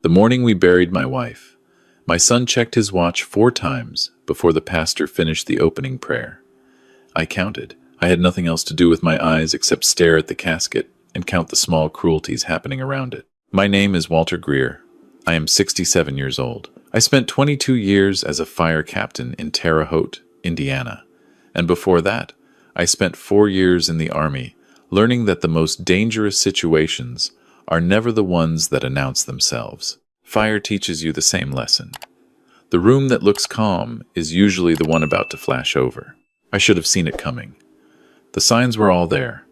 The morning we buried my wife, my son checked his watch 4 times before the pastor finished the opening prayer. I counted. I had nothing else to do with my eyes except stare at the casket and count the small cruelties happening around it. My name is Walter Greer. I am 67 years old. I spent 22 years as a fire captain in Terre Haute, Indiana. And before that, I spent 4 years in the Army, learning that the most dangerous situations are never the ones that announce themselves. Fire teaches you the same lesson. The room that looks calm is usually the one about to flash over. I should have seen it coming. The signs were all there,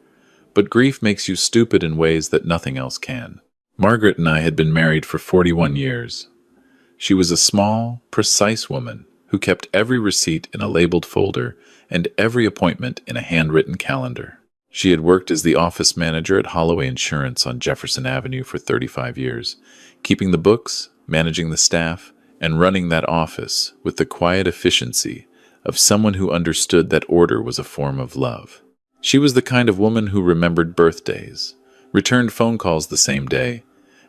but grief makes you stupid in ways that nothing else can. Margaret and I had been married for 41 years. She was a small, precise woman who kept every receipt in a labeled folder and every appointment in a handwritten calendar. She had worked as the office manager at Holloway Insurance on Jefferson Avenue for 35 years, keeping the books, managing the staff, and running that office with the quiet efficiency of someone who understood that order was a form of love. She was the kind of woman who remembered birthdays, returned phone calls the same day,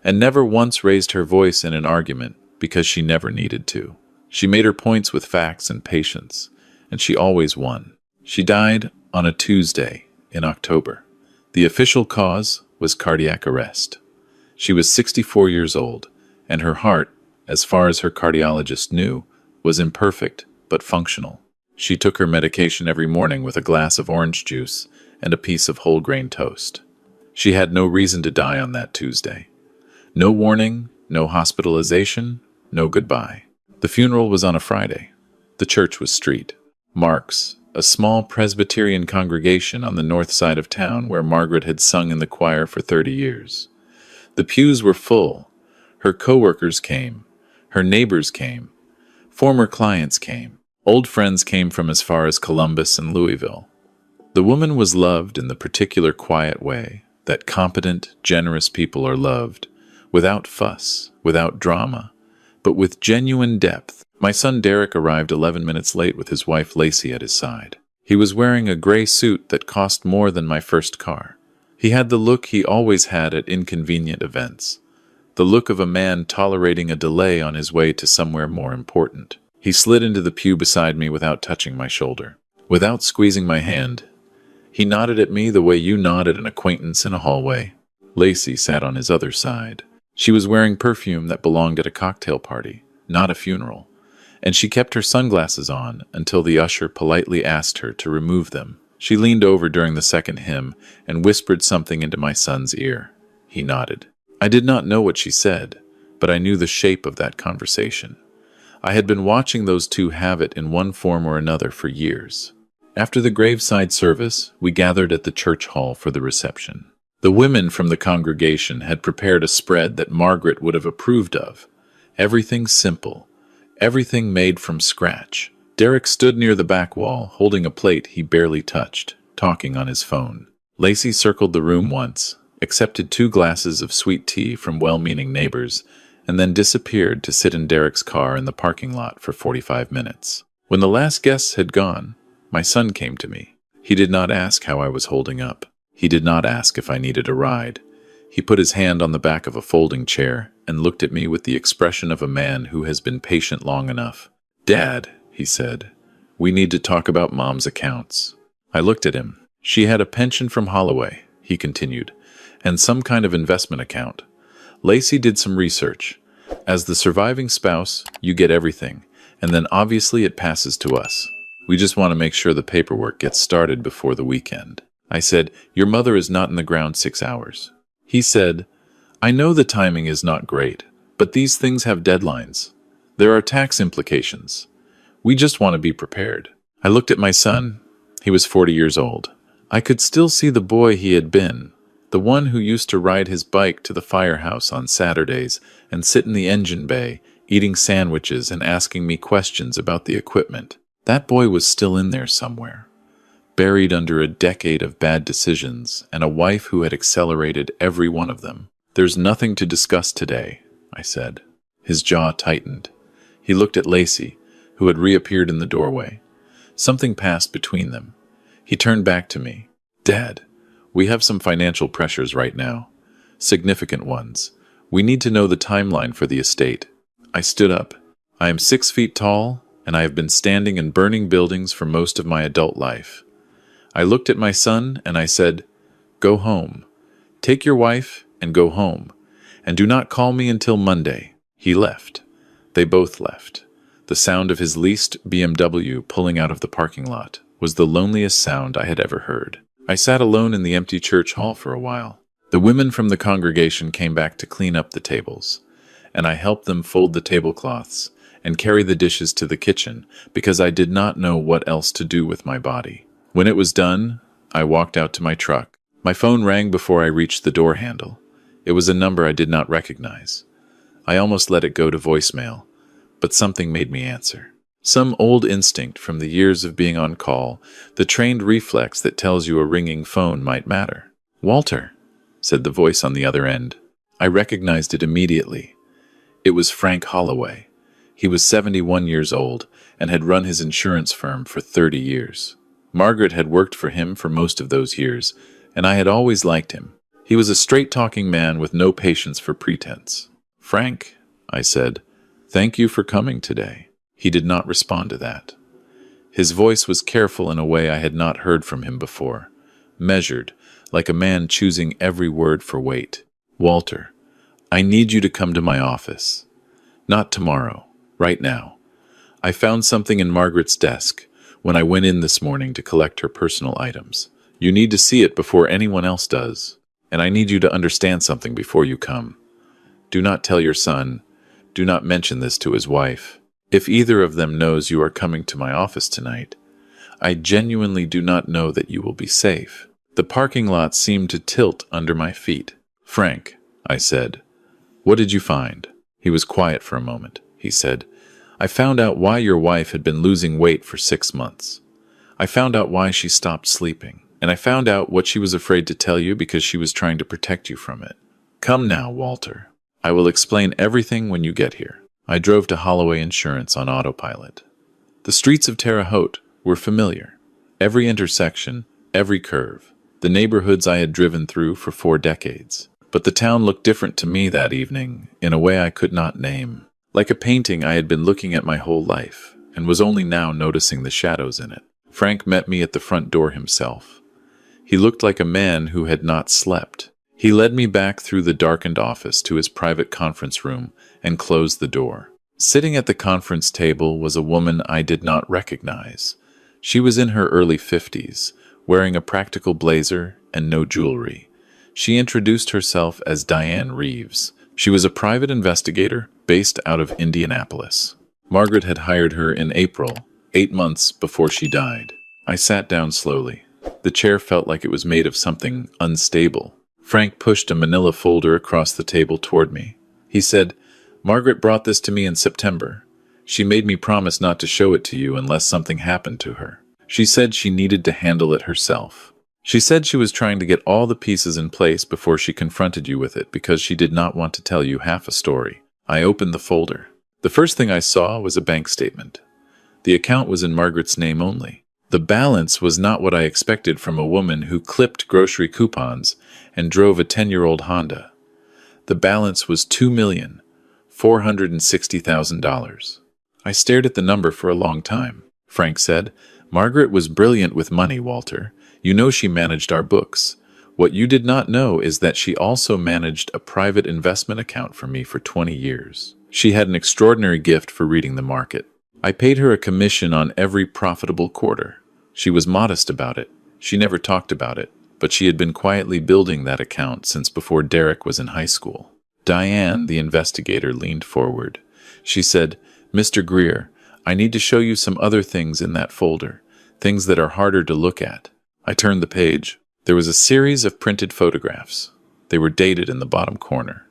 and never once raised her voice in an argument because she never needed to. She made her points with facts and patience, and she always won. She died on a Tuesday in October. The official cause was cardiac arrest. She was 64 years old, and her heart, as far as her cardiologist knew, was imperfect but functional. She took her medication every morning with a glass of orange juice and a piece of whole grain toast. She had no reason to die on that Tuesday. No warning, no hospitalization, no goodbye. The funeral was on a Friday. The church was street. Mark's, a small Presbyterian congregation on the north side of town where Margaret had sung in the choir for 30 years. The pews were full. Her co-workers came. Her neighbors came. Former clients came. Old friends came from as far as Columbus and Louisville. The woman was loved in the particular quiet way that competent, generous people are loved, without fuss, without drama, but with genuine depth. My son Derek arrived 11 minutes late with his wife Lacey at his side. He was wearing a gray suit that cost more than my first car. He had the look he always had at inconvenient events, the look of a man tolerating a delay on his way to somewhere more important. He slid into the pew beside me without touching my shoulder, without squeezing my hand. He nodded at me the way you nod at an acquaintance in a hallway. Lacey sat on his other side. She was wearing perfume that belonged at a cocktail party, not a funeral, and she kept her sunglasses on until the usher politely asked her to remove them. She leaned over during the second hymn and whispered something into my son's ear. He nodded. I did not know what she said, but I knew the shape of that conversation. I had been watching those two have it in one form or another for years. After the graveside service, we gathered at the church hall for the reception. The women from the congregation had prepared a spread that Margaret would have approved of. Everything simple, everything made from scratch. Derek stood near the back wall, holding a plate he barely touched, talking on his phone. Lacey circled the room once, accepted 2 glasses of sweet tea from well-meaning neighbors, and then disappeared to sit in Derek's car in the parking lot for 45 minutes. When the last guests had gone, my son came to me. He did not ask how I was holding up. He did not ask if I needed a ride. He put his hand on the back of a folding chair and looked at me with the expression of a man who has been patient long enough. "Dad," he said, "we need to talk about Mom's accounts." I looked at him. "She had a pension from Holloway," he continued, "and some kind of investment account. Lacey did some research. As the surviving spouse, you get everything, and then obviously it passes to us. We just want to make sure the paperwork gets started before the weekend." I said, "Your mother is not in the ground 6 hours." He said, "I know the timing is not great, but these things have deadlines. There are tax implications. We just want to be prepared." I looked at my son. He was 40 years old. I could still see the boy he had been, the one who used to ride his bike to the firehouse on Saturdays and sit in the engine bay, eating sandwiches and asking me questions about the equipment. That boy was still in there somewhere, buried under a decade of bad decisions and a wife who had accelerated every one of them. "There's nothing to discuss today," I said. His jaw tightened. He looked at Lacey, who had reappeared in the doorway. Something passed between them. He turned back to me. "Dad, we have some financial pressures right now. Significant ones. We need to know the timeline for the estate. I stood up. I am 6 feet tall, and I have been standing in burning buildings for most of my adult life. I looked at my son, and I said, "Go home. Take your wife and go home. And do not call me until Monday." He left. They both left. The sound of his leased BMW pulling out of the parking lot was the loneliest sound I had ever heard. I sat alone in the empty church hall for a while. The women from the congregation came back to clean up the tables, and I helped them fold the tablecloths and carry the dishes to the kitchen because I did not know what else to do with my body. When it was done, I walked out to my truck. My phone rang before I reached the door handle. It was a number I did not recognize. I almost let it go to voicemail, but something made me answer. Some old instinct from the years of being on call, the trained reflex that tells you a ringing phone might matter. "Walter," said the voice on the other end. I recognized it immediately. It was Frank Holloway. He was 71 years old and had run his insurance firm for 30 years. Margaret had worked for him for most of those years, and I had always liked him. He was a straight-talking man with no patience for pretense. "Frank," I said, "thank you for coming today." He did not respond to that. His voice was careful in a way I had not heard from him before, measured, like a man choosing every word for weight. "Walter, I need you to come to my office. Not tomorrow, right now. I found something in Margaret's desk when I went in this morning to collect her personal items. You need to see it before anyone else does, and I need you to understand something before you come. Do not tell your son. Do not mention this to his wife. If either of them knows you are coming to my office tonight, I genuinely do not know that you will be safe." The parking lot seemed to tilt under my feet. "Frank," I said, "what did you find?" He was quiet for a moment. He said, "I found out why your wife had been losing weight for 6 months. I found out why she stopped sleeping, and I found out what she was afraid to tell you because she was trying to protect you from it. Come now, Walter. I will explain everything when you get here." I drove to Holloway Insurance on autopilot. The streets of Terre Haute were familiar. Every intersection, every curve, the neighborhoods I had driven through for 4 decades. But the town looked different to me that evening in a way I could not name. Like a painting I had been looking at my whole life, and was only now noticing the shadows in it. Frank met me at the front door himself. He looked like a man who had not slept. He led me back through the darkened office to his private conference room and closed the door. Sitting at the conference table was a woman I did not recognize. She was in her early 50s, wearing a practical blazer and no jewelry. She introduced herself as Diane Reeves. She was a private investigator based out of Indianapolis. Margaret had hired her in April, 8 months before she died. I sat down slowly. The chair felt like it was made of something unstable. Frank pushed a manila folder across the table toward me. He said, "Margaret brought this to me in September. She made me promise not to show it to you unless something happened to her. She said she needed to handle it herself. She said she was trying to get all the pieces in place before she confronted you with it because she did not want to tell you half a story." I opened the folder. The first thing I saw was a bank statement. The account was in Margaret's name only. The balance was not what I expected from a woman who clipped grocery coupons and drove a 10-year-old Honda. The balance was $2,460,000. I stared at the number for a long time. Frank said, "Margaret was brilliant with money, Walter. You know she managed our books. What you did not know is that she also managed a private investment account for me for 20 years. She had an extraordinary gift for reading the market. I paid her a commission on every profitable quarter. She was modest about it. She never talked about it, but she had been quietly building that account since before Derek was in high school." Diane, the investigator, leaned forward. She said, "Mr. Greer, I need to show you some other things in that folder, things that are harder to look at." I turned the page. There was a series of printed photographs. They were dated in the bottom corner.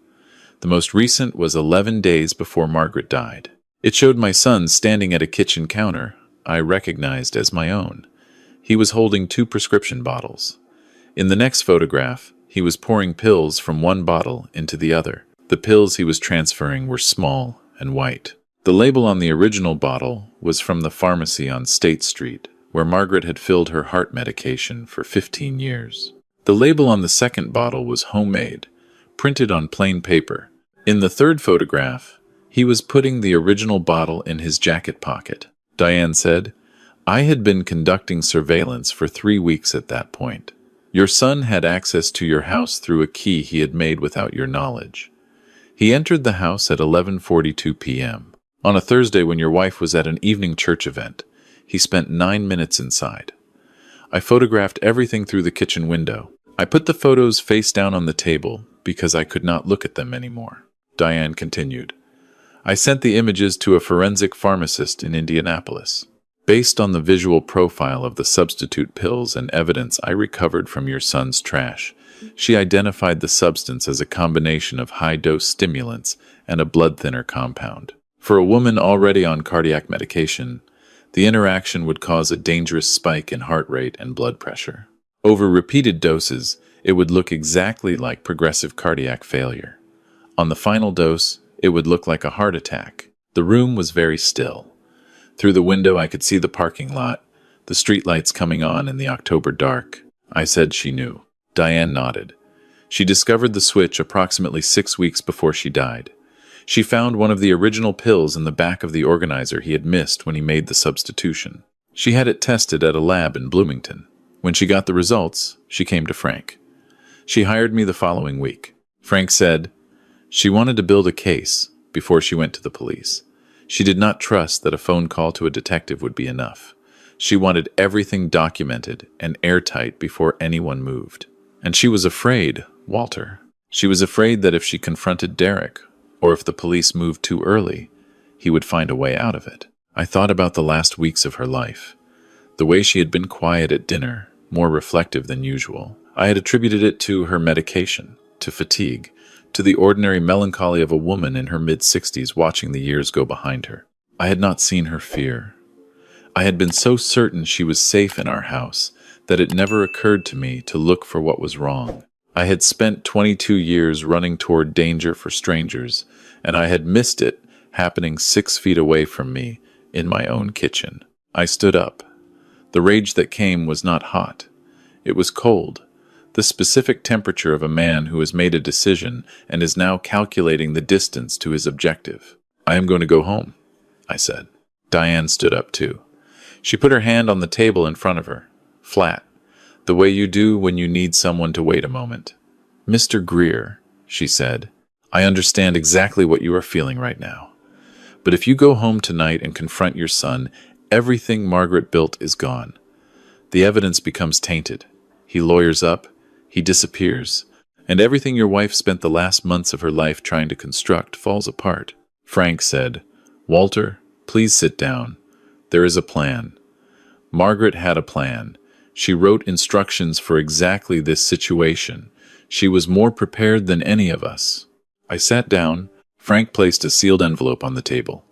The most recent was 11 days before Margaret died. It showed my son standing at a kitchen counter I recognized as my own. He was holding 2 prescription bottles. In the next photograph, he was pouring pills from one bottle into the other. The pills he was transferring were small and white. The label on the original bottle was from the pharmacy on State Street, where Margaret had filled her heart medication for 15 years. The label on the second bottle was homemade, printed on plain paper, In the third photograph, he was putting the original bottle in his jacket pocket. Diane said, I had been conducting surveillance for 3 weeks at that point. Your son had access to your house through a key he had made without your knowledge. He entered the house at 11:42 p.m. On a Thursday when your wife was at an evening church event. He spent 9 minutes inside. I photographed everything through the kitchen window. I put the photos face down on the table because I could not look at them anymore. Diane continued. I sent the images to a forensic pharmacist in Indianapolis. Based on the visual profile of the substitute pills and evidence I recovered from your son's trash, she identified the substance as a combination of high-dose stimulants and a blood thinner compound. For a woman already on cardiac medication, the interaction would cause a dangerous spike in heart rate and blood pressure. Over repeated doses, it would look exactly like progressive cardiac failure. On the final dose, it would look like a heart attack. The room was very still. Through the window I could see the parking lot, the streetlights coming on in the October dark. I said she knew. Diane nodded. She discovered the switch approximately 6 weeks before she died. She found one of the original pills in the back of the organizer he had missed when he made the substitution. She had it tested at a lab in Bloomington. When she got the results, she came to Frank. She hired me the following week. Frank said she wanted to build a case before she went to the police. She did not trust that a phone call to a detective would be enough. She wanted everything documented and airtight before anyone moved. And she was afraid, Walter. She was afraid that if she confronted Derek, or if the police moved too early, he would find a way out of it. I thought about the last weeks of her life. The way she had been quiet at dinner, more reflective than usual. I had attributed it to her medication, to fatigue, to the ordinary melancholy of a woman in her mid-60s watching the years go behind her. I had not seen her fear. I had been so certain she was safe in our house that it never occurred to me to look for what was wrong. I had spent 22 years running toward danger for strangers, and I had missed it happening 6 feet away from me in my own kitchen. I stood up. The rage that came was not hot. It was cold. The specific temperature of a man who has made a decision and is now calculating the distance to his objective. I am going to go home, I said. Diane stood up too. She put her hand on the table in front of her, flat, the way you do when you need someone to wait a moment. Mr. Greer, she said, I understand exactly what you are feeling right now. But if you go home tonight and confront your son, everything Margaret built is gone. The evidence becomes tainted. He lawyers up. He disappears, and everything your wife spent the last months of her life trying to construct falls apart. Frank said, Walter, please sit down. There is a plan. Margaret had a plan. She wrote instructions for exactly this situation. She was more prepared than any of us. I sat down. Frank placed a sealed envelope on the table.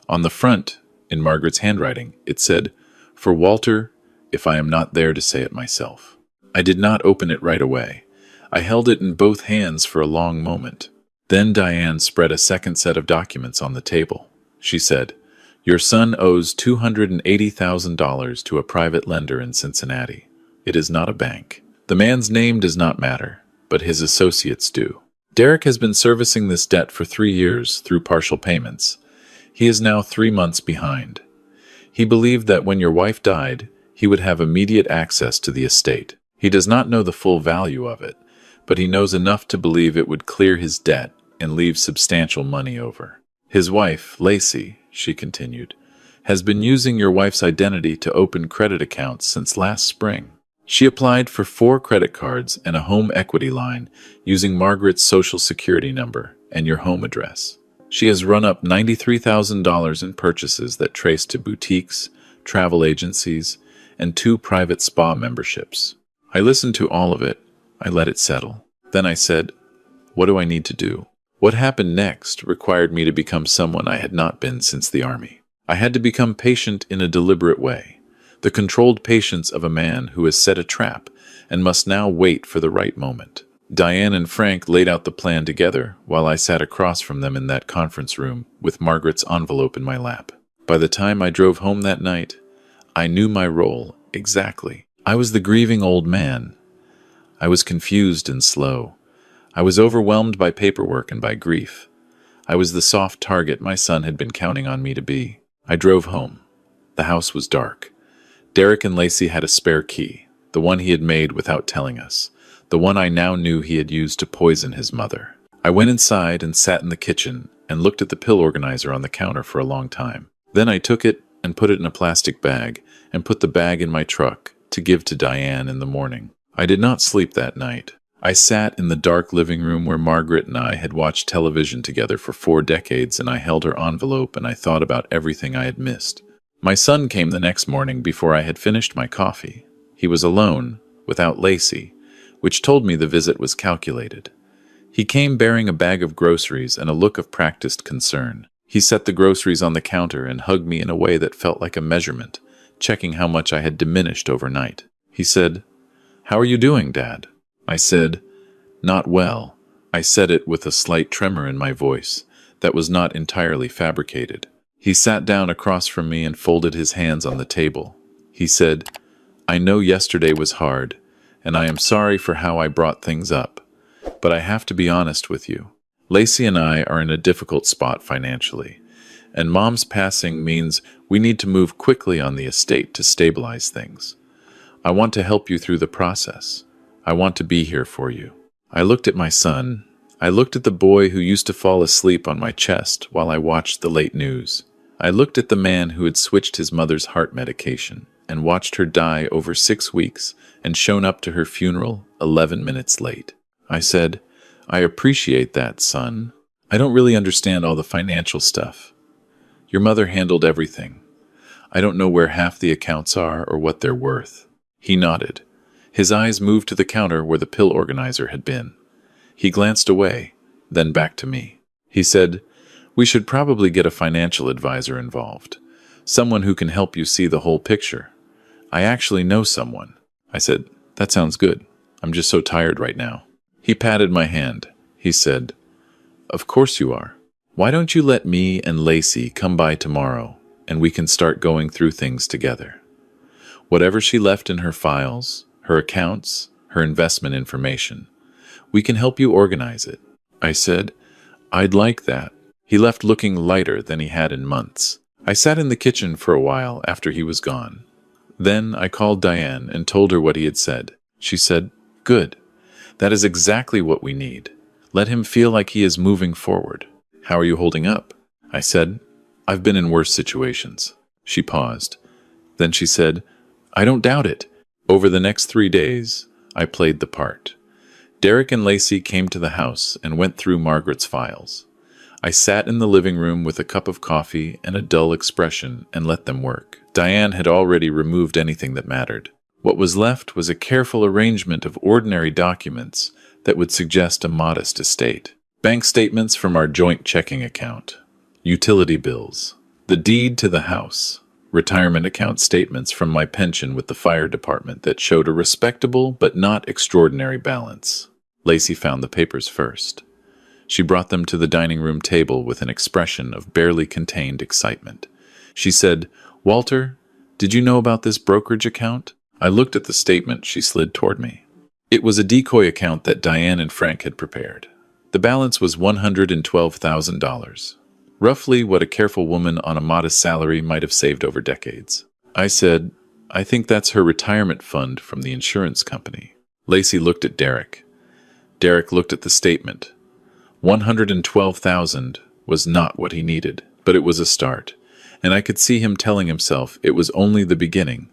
On the front, in Margaret's handwriting, it said, For Walter, if I am not there to say it myself. I did not open it right away. I held it in both hands for a long moment. Then Diane spread a second set of documents on the table. She said, Your son owes $280,000 to a private lender in Cincinnati. It is not a bank. The man's name does not matter, but his associates do. Derek has been servicing this debt for 3 years through partial payments. He is now 3 months behind. He believed that when your wife died, he would have immediate access to the estate. He does not know the full value of it, but he knows enough to believe it would clear his debt and leave substantial money over. His wife, Lacey, she continued, has been using your wife's identity to open credit accounts since last spring. She applied for 4 credit cards and a home equity line using Margaret's social security number and your home address. She has run up $93,000 in purchases that trace to boutiques, travel agencies, and 2 private spa memberships. I listened to all of it. I let it settle. Then I said, what do I need to do? What happened next required me to become someone I had not been since the army. I had to become patient in a deliberate way, the controlled patience of a man who has set a trap and must now wait for the right moment. Diane and Frank laid out the plan together while I sat across from them in that conference room with Margaret's envelope in my lap. By the time I drove home that night, I knew my role exactly. I was the grieving old man. I was confused and slow. I was overwhelmed by paperwork and by grief. I was the soft target my son had been counting on me to be. I drove home. The house was dark. Derek and Lacey had a spare key, the one he had made without telling us, the one I now knew he had used to poison his mother. I went inside and sat in the kitchen and looked at the pill organizer on the counter for a long time. Then I took it and put it in a plastic bag and put the bag in my truck to give to Diane in the morning. I did not sleep that night. I sat in the dark living room where Margaret and I had watched television together for 4 decades, and I held her envelope and I thought about everything I had missed. My son came the next morning before I had finished my coffee. He was alone, without Lacey, which told me the visit was calculated. He came bearing a bag of groceries and a look of practiced concern. He set the groceries on the counter and hugged me in a way that felt like a measurement, checking how much I had diminished overnight. He said, "How are you doing, Dad?" I said, "Not well." I said it with a slight tremor in my voice that was not entirely fabricated. He sat down across from me and folded his hands on the table. He said, "I know yesterday was hard, and I am sorry for how I brought things up, but I have to be honest with you. Lacey and I are in a difficult spot financially, and Mom's passing means we need to move quickly on the estate to stabilize things. I want to help you through the process. I want to be here for you." I looked at my son. I looked at the boy who used to fall asleep on my chest while I watched the late news. I looked at the man who had switched his mother's heart medication and watched her die over 6 weeks and shown up to her funeral 11 minutes late. I said, "I appreciate that, son. I don't really understand all the financial stuff. Your mother handled everything. I don't know where half the accounts are or what they're worth." He nodded. His eyes moved to the counter where the pill organizer had been. He glanced away, then back to me. He said, "We should probably get a financial advisor involved, someone who can help you see the whole picture. I actually know someone." I said, "That sounds good. I'm just so tired right now." He patted my hand. He said, "Of course you are. Why don't you let me and Lacey come by tomorrow, and we can start going through things together? Whatever she left in her files, her accounts, her investment information, we can help you organize it." I said, "I'd like that." He left looking lighter than he had in months. I sat in the kitchen for a while after he was gone. Then I called Diane and told her what he had said. She said, "Good. That is exactly what we need. Let him feel like he is moving forward." "How are you holding up?" I said, "I've been in worse situations." She paused. Then she said, "I don't doubt it." Over the next 3 days, I played the part. Derek and Lacey came to the house and went through Margaret's files. I sat in the living room with a cup of coffee and a dull expression and let them work. Diane had already removed anything that mattered. What was left was a careful arrangement of ordinary documents that would suggest a modest estate. Bank statements from our joint checking account, utility bills, the deed to the house, retirement account statements from my pension with the fire department that showed a respectable but not extraordinary balance. Lacey found the papers first. She brought them to the dining room table with an expression of barely contained excitement. She said, "Walter, did you know about this brokerage account?" I looked at the statement she slid toward me. It was a decoy account that Diane and Frank had prepared. The balance was $112,000, roughly what a careful woman on a modest salary might have saved over decades. I said, "I think that's her retirement fund from the insurance company." Lacey looked at Derek. Derek looked at the statement. 112,000 was not what he needed, but it was a start, and I could see him telling himself it was only the beginning,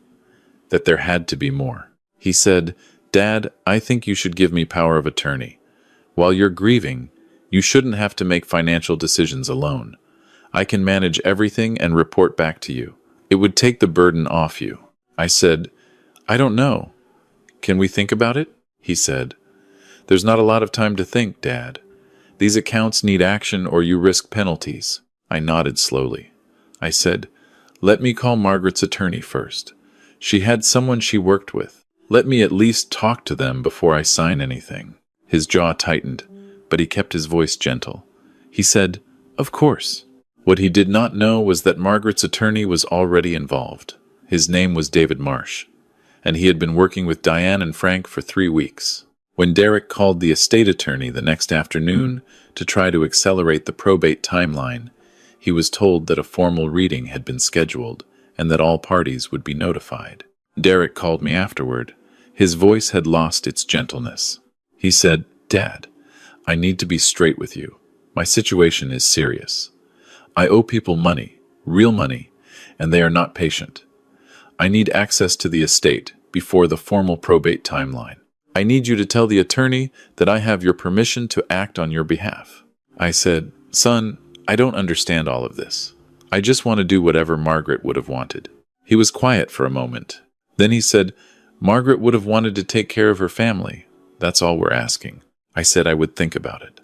that there had to be more. He said, "Dad, I think you should give me power of attorney. While you're grieving, you shouldn't have to make financial decisions alone. I can manage everything and report back to you. It would take the burden off you." I said, "I don't know. Can we think about it?" He said, "There's not a lot of time to think, Dad. These accounts need action or you risk penalties." I nodded slowly. I said, "Let me call Margaret's attorney first. She had someone she worked with. Let me at least talk to them before I sign anything." His jaw tightened, but he kept his voice gentle. He said, "Of course." What he did not know was that Margaret's attorney was already involved. His name was David Marsh, and he had been working with Diane and Frank for 3 weeks. When Derek called the estate attorney the next afternoon to try to accelerate the probate timeline, he was told that a formal reading had been scheduled and that all parties would be notified. Derek called me afterward. His voice had lost its gentleness. He said, "Dad, I need to be straight with you. My situation is serious. I owe people money, real money, and they are not patient. I need access to the estate before the formal probate timeline. I need you to tell the attorney that I have your permission to act on your behalf." I said, "Son, I don't understand all of this. I just want to do whatever Margaret would have wanted." He was quiet for a moment. Then he said, "Margaret would have wanted to take care of her family. That's all we're asking." I said I would think about it.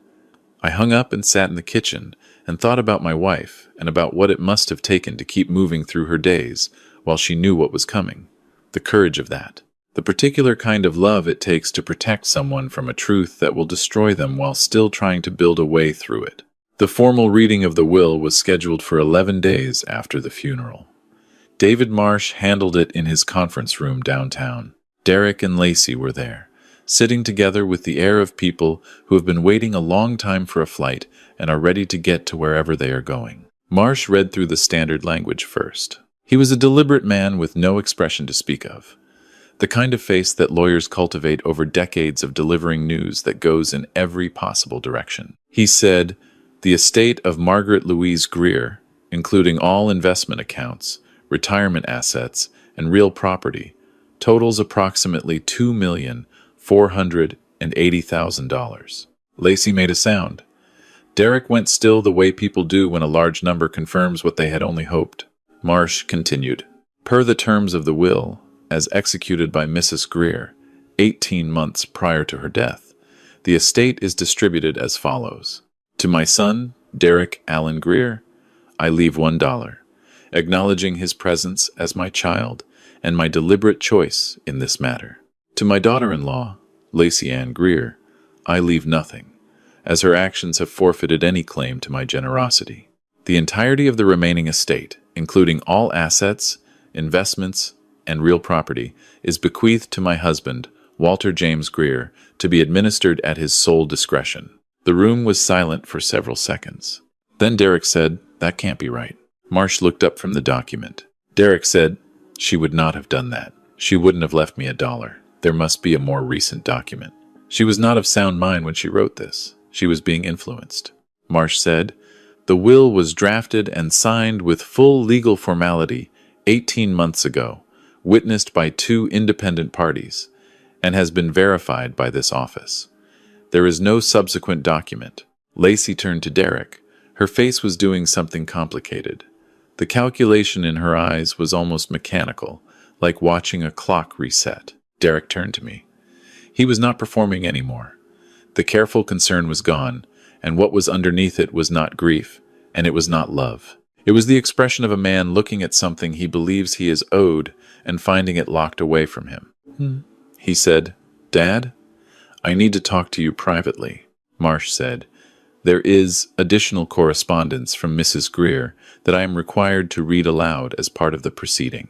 I hung up and sat in the kitchen and thought about my wife and about what it must have taken to keep moving through her days while she knew what was coming. The courage of that. The particular kind of love it takes to protect someone from a truth that will destroy them while still trying to build a way through it. The formal reading of the will was scheduled for 11 days after the funeral. David Marsh handled it in his conference room downtown. Derek and Lacey were there, sitting together with the air of people who have been waiting a long time for a flight and are ready to get to wherever they are going. Marsh read through the standard language first. He was a deliberate man with no expression to speak of. The kind of face that lawyers cultivate over decades of delivering news that goes in every possible direction. He said, "The estate of Margaret Louise Greer, including all investment accounts, retirement assets, and real property, totals approximately $2,480,000. Lacey made a sound. Derek went still the way people do when a large number confirms what they had only hoped. Marsh continued, "Per the terms of the will, as executed by Mrs. Greer, 18 months prior to her death, the estate is distributed as follows. To my son, Derek Allen Greer, I leave $1, acknowledging his presence as my child and my deliberate choice in this matter. To my daughter-in-law, Lacey Ann Greer, I leave nothing, as her actions have forfeited any claim to my generosity. The entirety of the remaining estate, including all assets, investments, and real property, is bequeathed to my husband, Walter James Greer, to be administered at his sole discretion." The room was silent for several seconds. Then Derek said, "That can't be right." Marsh looked up from the document. Derek said, "She would not have done that. She wouldn't have left me $1. There must be a more recent document. She was not of sound mind when she wrote this. She was being influenced." Marsh said, "The will was drafted and signed with full legal formality 18 months ago, witnessed by 2 independent parties, and has been verified by this office. There is no subsequent document." Lacey turned to Derek. Her face was doing something complicated. The calculation in her eyes was almost mechanical, like watching a clock reset. Derek turned to me. He was not performing anymore. The careful concern was gone, and what was underneath it was not grief, and it was not love. It was the expression of a man looking at something he believes he is owed and finding it locked away from him. He said, "Dad, I need to talk to you privately." Marsh said, "There is additional correspondence from Mrs. Greer that I am required to read aloud as part of the proceeding."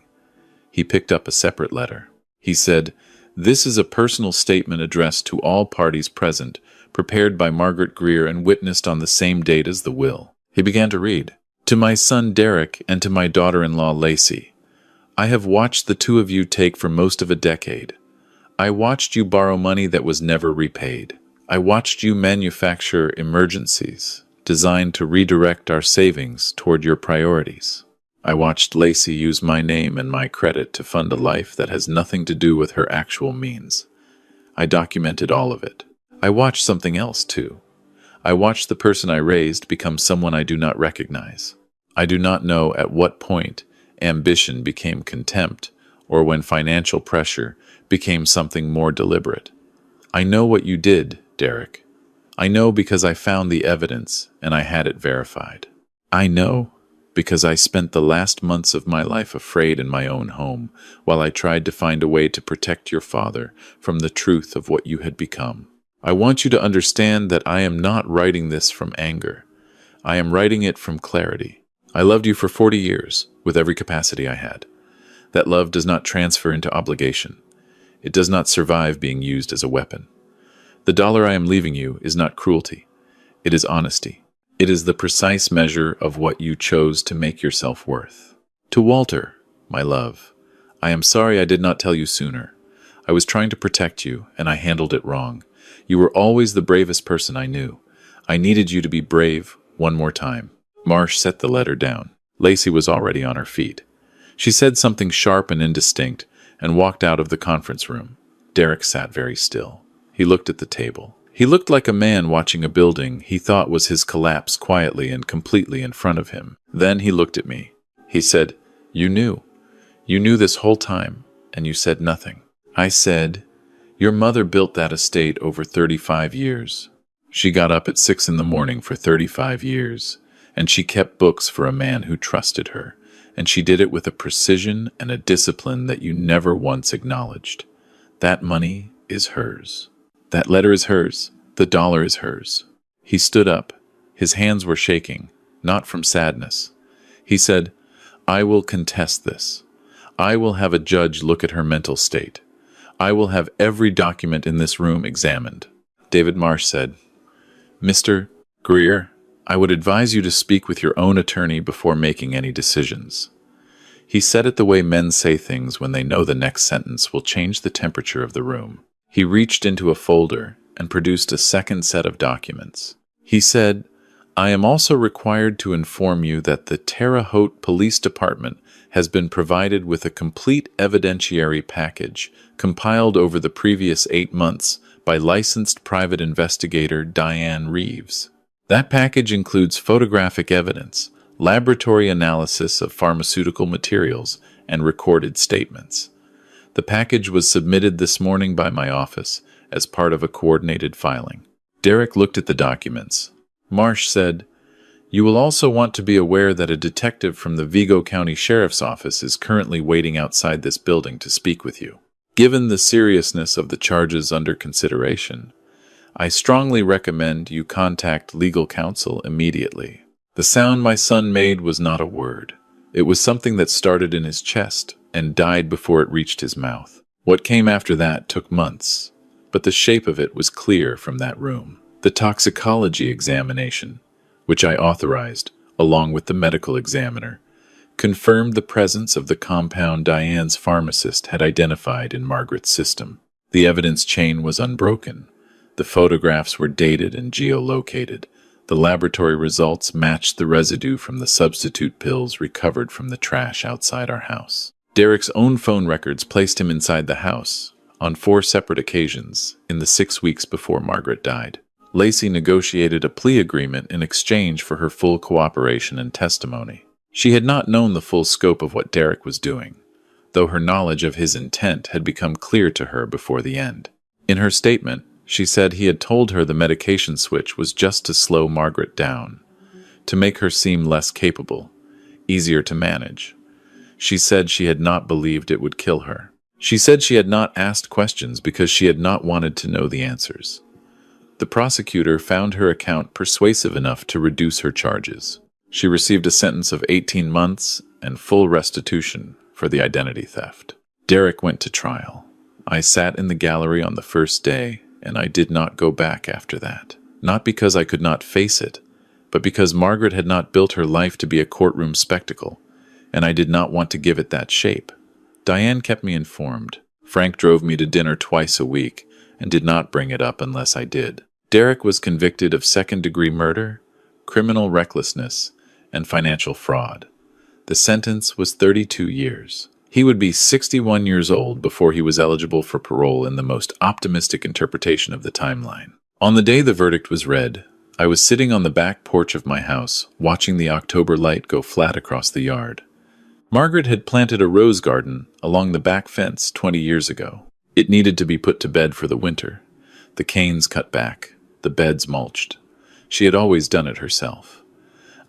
He picked up a separate letter. He said, "This is a personal statement addressed to all parties present, prepared by Margaret Greer and witnessed on the same date as the will." He began to read. "To my son Derek and to my daughter-in-law Lacey, I have watched the two of you take for most of a decade. I watched you borrow money that was never repaid. I watched you manufacture emergencies designed to redirect our savings toward your priorities. I watched Lacey use my name and my credit to fund a life that has nothing to do with her actual means. I documented all of it. I watched something else, too. I watched the person I raised become someone I do not recognize. I do not know at what point ambition became contempt, or when financial pressure became something more deliberate. I know what you did, Derek. I know because I found the evidence and I had it verified. I know because I spent the last months of my life afraid in my own home while I tried to find a way to protect your father from the truth of what you had become. I want you to understand that I am not writing this from anger. I am writing it from clarity. I loved you for 40 years with every capacity I had. That love does not transfer into obligation. It does not survive being used as a weapon. The dollar I am leaving you is not cruelty. It is honesty. It is the precise measure of what you chose to make yourself worth. To Walter, my love, I am sorry I did not tell you sooner. I was trying to protect you, and I handled it wrong. You were always the bravest person I knew. I needed you to be brave one more time. Marsh set the letter down. Lacey was already on her feet. She said something sharp and indistinct and walked out of the conference room. Derek sat very still. He looked at the table. He looked like a man watching a building he thought was his collapse quietly and completely in front of him. Then he looked at me. He said, "You knew. You knew this whole time, and you said nothing." I said, "Your mother built that estate over 35 years. She got up at 6 in the morning for 35 years, and she kept books for a man who trusted her, and she did it with a precision and a discipline that you never once acknowledged. That money is hers. That letter is hers. The dollar is hers." He stood up. His hands were shaking, not from sadness. He said, "I will contest this. I will have a judge look at her mental state. I will have every document in this room examined." David Marsh said, "Mr. Greer, I would advise you to speak with your own attorney before making any decisions." He said it the way men say things when they know the next sentence will change the temperature of the room. He reached into a folder and produced a second set of documents. He said, "I am also required to inform you that the Terre Haute Police Department has been provided with a complete evidentiary package compiled over the previous 8 months by licensed private investigator Diane Reeves. That package includes photographic evidence, laboratory analysis of pharmaceutical materials, and recorded statements. The package was submitted this morning by my office as part of a coordinated filing." Derek looked at the documents. Marsh said, "You will also want to be aware that a detective from the Vigo County Sheriff's Office is currently waiting outside this building to speak with you. Given the seriousness of the charges under consideration, I strongly recommend you contact legal counsel immediately." The sound my son made was not a word. It was something that started in his chest and died before it reached his mouth. What came after that took months, but the shape of it was clear from that room. The toxicology examination, which I authorized, along with the medical examiner, confirmed the presence of the compound Diane's pharmacist had identified in Margaret's system. The evidence chain was unbroken. The photographs were dated and geolocated. The laboratory results matched the residue from the substitute pills recovered from the trash outside our house. Derek's own phone records placed him inside the house on 4 separate occasions in the 6 weeks before Margaret died. Lacey negotiated a plea agreement in exchange for her full cooperation and testimony. She had not known the full scope of what Derek was doing, though her knowledge of his intent had become clear to her before the end. In her statement, she said he had told her the medication switch was just to slow Margaret down, to make her seem less capable, easier to manage. She said she had not believed it would kill her. She said she had not asked questions because she had not wanted to know the answers. The prosecutor found her account persuasive enough to reduce her charges. She received a sentence of 18 months and full restitution for the identity theft. Derek went to trial. I sat in the gallery on the first day, and I did not go back after that. Not because I could not face it, but because Margaret had not built her life to be a courtroom spectacle, and I did not want to give it that shape. Diane kept me informed. Frank drove me to dinner twice a week and did not bring it up unless I did. Derek was convicted of second-degree murder, criminal recklessness, and financial fraud. The sentence was 32 years. He would be 61 years old before he was eligible for parole in the most optimistic interpretation of the timeline. On the day the verdict was read, I was sitting on the back porch of my house, watching the October light go flat across the yard. Margaret had planted a rose garden along the back fence 20 years ago. It needed to be put to bed for the winter. The canes cut back, the beds mulched. She had always done it herself.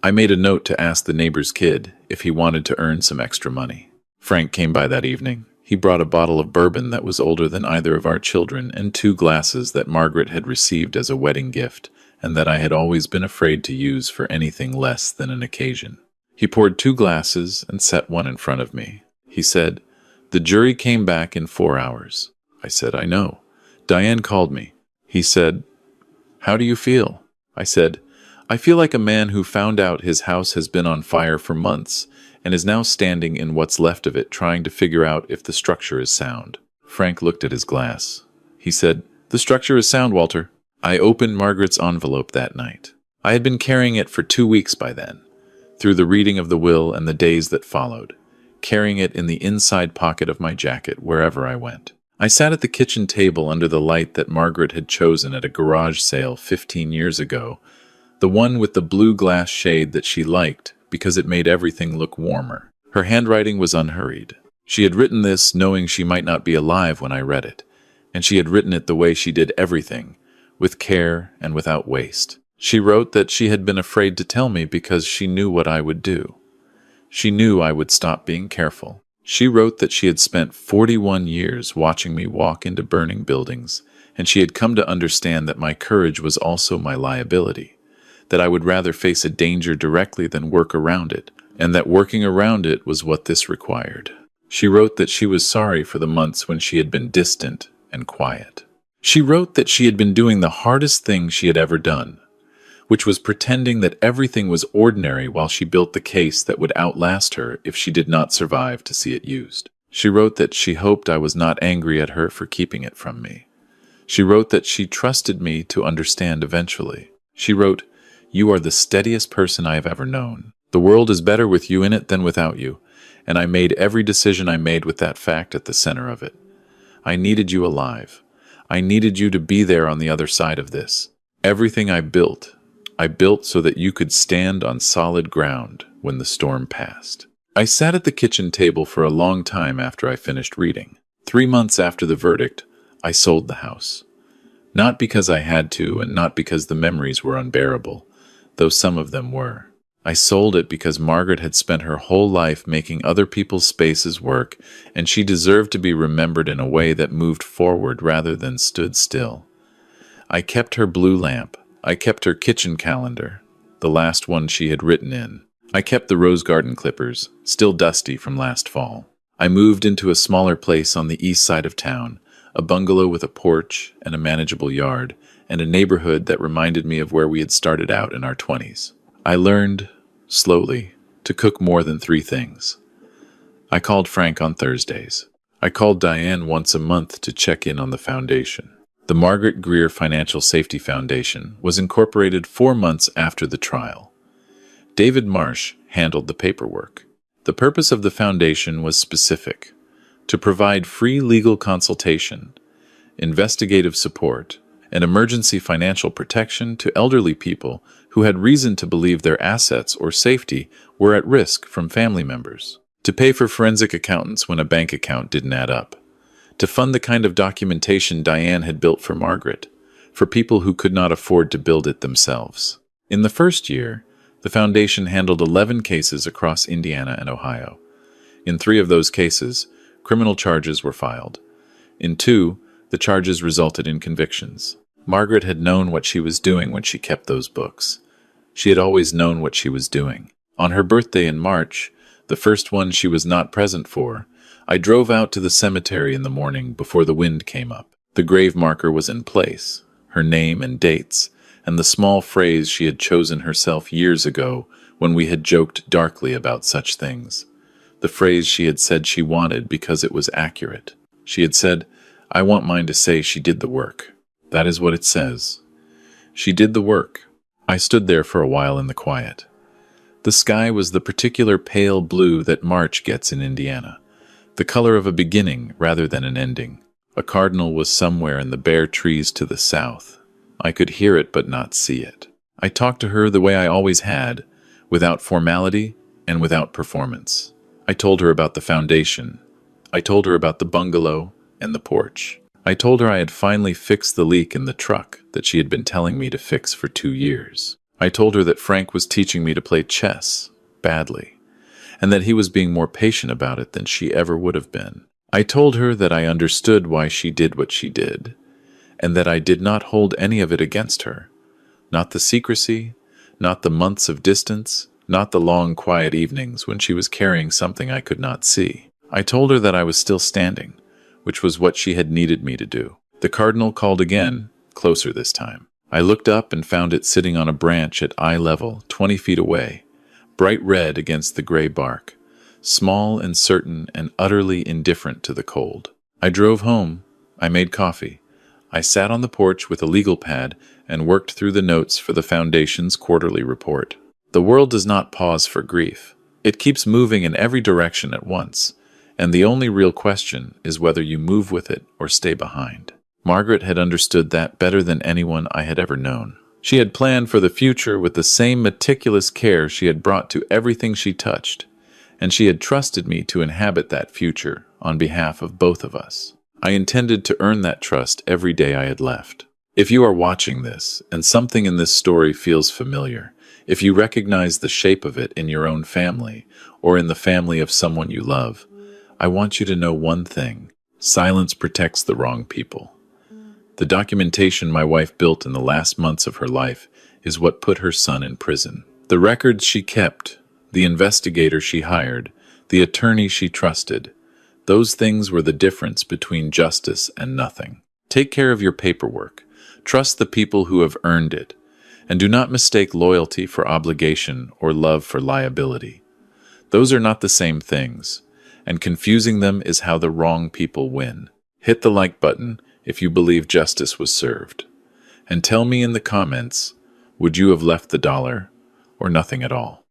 I made a note to ask the neighbor's kid if he wanted to earn some extra money. Frank came by that evening. He brought a bottle of bourbon that was older than either of our children and 2 glasses that Margaret had received as a wedding gift and that I had always been afraid to use for anything less than an occasion. He poured 2 glasses and set one in front of me. He said, "The jury came back in 4 hours." I said, "I know. Diane called me. He said, "How do you feel?" I said, "I feel like a man who found out his house has been on fire for months and is now standing in what's left of it trying to figure out if the structure is sound." Frank looked at his glass. He said, "The structure is sound, Walter." I opened Margaret's envelope that night. I had been carrying it for 2 weeks by then, through the reading of the will and the days that followed, carrying it in the inside pocket of my jacket wherever I went. I sat at the kitchen table under the light that Margaret had chosen at a garage sale 15 years ago, the one with the blue glass shade that she liked because it made everything look warmer. Her handwriting was unhurried. She had written this knowing she might not be alive when I read it, and she had written it the way she did everything, with care and without waste. She wrote that she had been afraid to tell me because she knew what I would do. She knew I would stop being careful. She wrote that she had spent 41 years watching me walk into burning buildings, and she had come to understand that my courage was also my liability, that I would rather face a danger directly than work around it, and that working around it was what this required. She wrote that she was sorry for the months when she had been distant and quiet. She wrote that she had been doing the hardest thing she had ever done, which was pretending that everything was ordinary while she built the case that would outlast her if she did not survive to see it used. She wrote that she hoped I was not angry at her for keeping it from me. She wrote that she trusted me to understand eventually. She wrote, "You are the steadiest person I have ever known. The world is better with you in it than without you, and I made every decision I made with that fact at the center of it. I needed you alive. I needed you to be there on the other side of this. Everything I built so that you could stand on solid ground when the storm passed." I sat at the kitchen table for a long time after I finished reading. 3 months after the verdict, I sold the house. Not because I had to, and not because the memories were unbearable, though some of them were. I sold it because Margaret had spent her whole life making other people's spaces work, and she deserved to be remembered in a way that moved forward rather than stood still. I kept her blue lamp. I kept her kitchen calendar, the last one she had written in. I kept the rose garden clippers, still dusty from last fall. I moved into a smaller place on the east side of town, a bungalow with a porch and a manageable yard, and a neighborhood that reminded me of where we had started out in our 20s. I learned, slowly, to cook more than 3 things. I called Frank on Thursdays. I called Diane once a month to check in on the foundation. The Margaret Greer Financial Safety Foundation was incorporated 4 months after the trial. David Marsh handled the paperwork. The purpose of the foundation was specific: to provide free legal consultation, investigative support, and emergency financial protection to elderly people who had reason to believe their assets or safety were at risk from family members, to pay for forensic accountants when a bank account didn't add up, to fund the kind of documentation Diane had built for Margaret, for people who could not afford to build it themselves. In the first year, the foundation handled 11 cases across Indiana and Ohio. In 3 of those cases, criminal charges were filed. In 2, the charges resulted in convictions. Margaret had known what she was doing when she kept those books. She had always known what she was doing. On her birthday in March, the first one she was not present for, I drove out to the cemetery in the morning before the wind came up. The grave marker was in place, her name and dates, and the small phrase she had chosen herself years ago when we had joked darkly about such things. The phrase she had said she wanted because it was accurate. She had said, "I want mine to say she did the work." That is what it says. She did the work. I stood there for a while in the quiet. The sky was the particular pale blue that March gets in Indiana, the color of a beginning rather than an ending. A cardinal was somewhere in the bare trees to the south. I could hear it but not see it. I talked to her the way I always had, without formality and without performance. I told her about the foundation. I told her about the bungalow and the porch. I told her I had finally fixed the leak in the truck that she had been telling me to fix for 2 years. I told her that Frank was teaching me to play chess, badly, and that he was being more patient about it than she ever would have been. I told her that I understood why she did what she did, and that I did not hold any of it against her. Not the secrecy, not the months of distance, not the long, quiet evenings when she was carrying something I could not see. I told her that I was still standing, which was what she had needed me to do. The cardinal called again, closer this time. I looked up and found it sitting on a branch at eye level, 20 feet away, bright red against the gray bark, small and certain and utterly indifferent to the cold. I drove home. I made coffee. I sat on the porch with a legal pad and worked through the notes for the Foundation's quarterly report. The world does not pause for grief. It keeps moving in every direction at once, and the only real question is whether you move with it or stay behind. Margaret had understood that better than anyone I had ever known. She had planned for the future with the same meticulous care she had brought to everything she touched, and she had trusted me to inhabit that future on behalf of both of us. I intended to earn that trust every day I had left. If you are watching this, and something in this story feels familiar, if you recognize the shape of it in your own family, or in the family of someone you love, I want you to know one thing: silence protects the wrong people. The documentation my wife built in the last months of her life is what put her son in prison. The records she kept, the investigator she hired, the attorney she trusted, those things were the difference between justice and nothing. Take care of your paperwork. Trust the people who have earned it, and do not mistake loyalty for obligation or love for liability. Those are not the same things, and confusing them is how the wrong people win. Hit the like button if you believe justice was served. And tell me in the comments, would you have left the dollar or nothing at all?